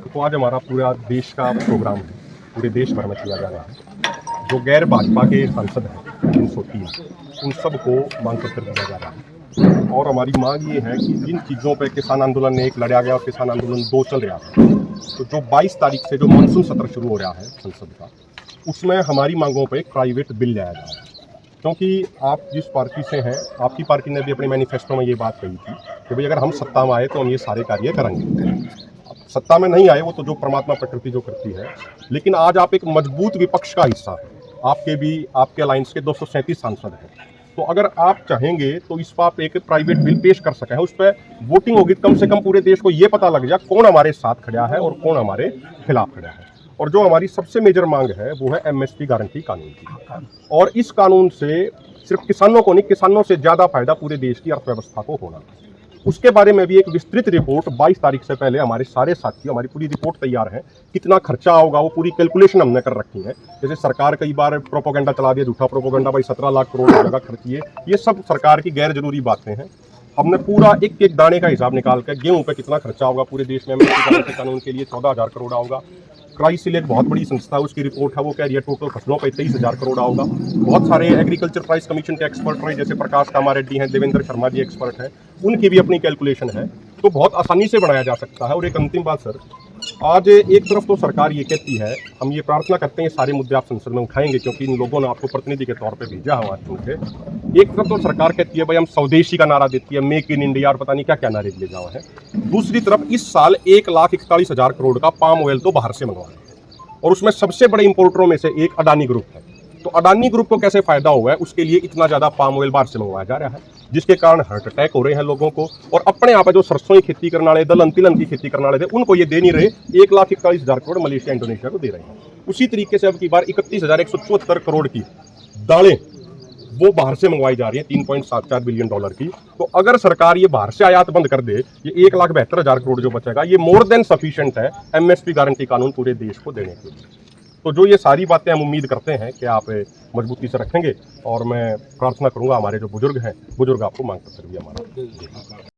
तो आज हमारा पूरा देश का प्रोग्राम है, पूरे देश भर में किया जा रहा है। जो गैर भाजपा के सांसद हैं 303, उन सबको मांग पत्र दिया जा रहा है और हमारी मांग ये है कि जिन चीज़ों पे किसान आंदोलन ने 1 लड़ा गया और किसान आंदोलन 2 चल रहा है, तो जो 22 तारीख से जो मानसून सत्र शुरू हो रहा है संसद का, उसमें हमारी मांगों पर एक प्राइवेट बिल लाया जा रहा है। क्योंकि आप जिस पार्टी से हैं, आपकी पार्टी ने भी अपने मैनिफेस्टो में ये बात कही थी कि भाई अगर हम सत्ता में आए तो हम ये सारे कार्य करेंगे। सत्ता में नहीं आए वो तो जो परमात्मा प्रकृति जो करती है, लेकिन आज आप एक मजबूत विपक्ष का हिस्सा हैं। आपके भी आपके अलायंस के 237 सांसद हैं, तो अगर आप चाहेंगे तो इस पर आप एक प्राइवेट बिल पेश कर सकें, उस पर वोटिंग होगी, कम से कम पूरे देश को ये पता लग जाए कौन हमारे साथ खड़ा है और कौन हमारे खिलाफ खड़ा है। और जो हमारी सबसे मेजर मांग है वो है एमएसपी गारंटी कानून की, और इस कानून से सिर्फ किसानों को नहीं, किसानों से ज़्यादा फायदा पूरे देश की अर्थव्यवस्था को होना। उसके बारे में भी एक विस्तृत रिपोर्ट 22 तारीख से पहले हमारे सारे साथियों, हमारी पूरी रिपोर्ट तैयार है। कितना खर्चा होगा वो पूरी कैलकुलेशन हमने कर रखी है। जैसे सरकार कई बार प्रोपोगंडा चला दिया, झूठा प्रोपोगंडा, भाई 17 लाख करोड़ की जगह खर्चिए, ये सब सरकार की गैर जरूरी बातें हैं। हमने पूरा एक एक दाने का हिसाब निकाल कर, गेहूं पे कितना खर्चा होगा पूरे देश में, एमएसपी कानून के लिए 14,000 करोड़ होगा। क्राइसिल एक बहुत बड़ी संस्था है, उसकी रिपोर्ट है, वो कह रही है टोटल फसलों पर 23,000 करोड़ होगा। बहुत सारे एग्रीकल्चर प्राइस कमीशन के एक्सपर्ट रहे, जैसे प्रकाश कामारेड्डी हैं, देवेंद्र शर्मा जी एक्सपर्ट हैं, उनकी भी अपनी कैलकुलेशन है, तो बहुत आसानी से बनाया जा सकता है। और एक अंतिम बात सर, आज एक तरफ तो सरकार ये कहती है, हम ये प्रार्थना करते हैं सारे मुद्दे आप संसद में उठाएंगे क्योंकि इन लोगों ने आपको प्रतिनिधि के तौर पे भेजा है वहाँ चुन के। एक तरफ तो सरकार कहती है भाई हम स्वदेशी का नारा देती है, मेक इन इंडिया और पता नहीं क्या क्या नारे दिए जाए हैं। दूसरी तरफ इस साल 1,41,000 करोड़ का पाम ऑयल तो बाहर से मंगवाया, और उसमें सबसे बड़े इंपोर्टरों में से एक अडानी ग्रुप है। तो अडानी ग्रुप को कैसे फायदा हुआ है, उसके लिए इतना ज्यादा पाम ऑयल बाहर से मंगवाया जा रहा है, जिसके कारण हार्ट अटैक हो रहे हैं लोगों को। और अपने यहाँ पे जो सरसों की खेती करने वाले, दलहन तिलहन की खेती करने वाले थे, उनको ये दे नहीं रहे। 1,41,000 करोड़ मलेशिया इंडोनेशिया को दे रहे हैं। उसी तरीके से अब की बार 31,174 करोड़ की दालें वो बाहर से मंगवाई जा रही है, $3.74 बिलियन की। तो अगर सरकार ये बाहर से आयात बंद कर दे, ये 1,72,000 करोड़ जो बचेगा, ये मोर देन सफिशिएंट है एमएसपी गारंटी कानून पूरे देश को देने के लिए। तो जो ये सारी बातें हम उम्मीद करते हैं कि आप मजबूती से रखेंगे, और मैं प्रार्थना करूंगा हमारे जो बुजुर्ग हैं, बुजुर्ग आपको मांग पत्र भी हमारा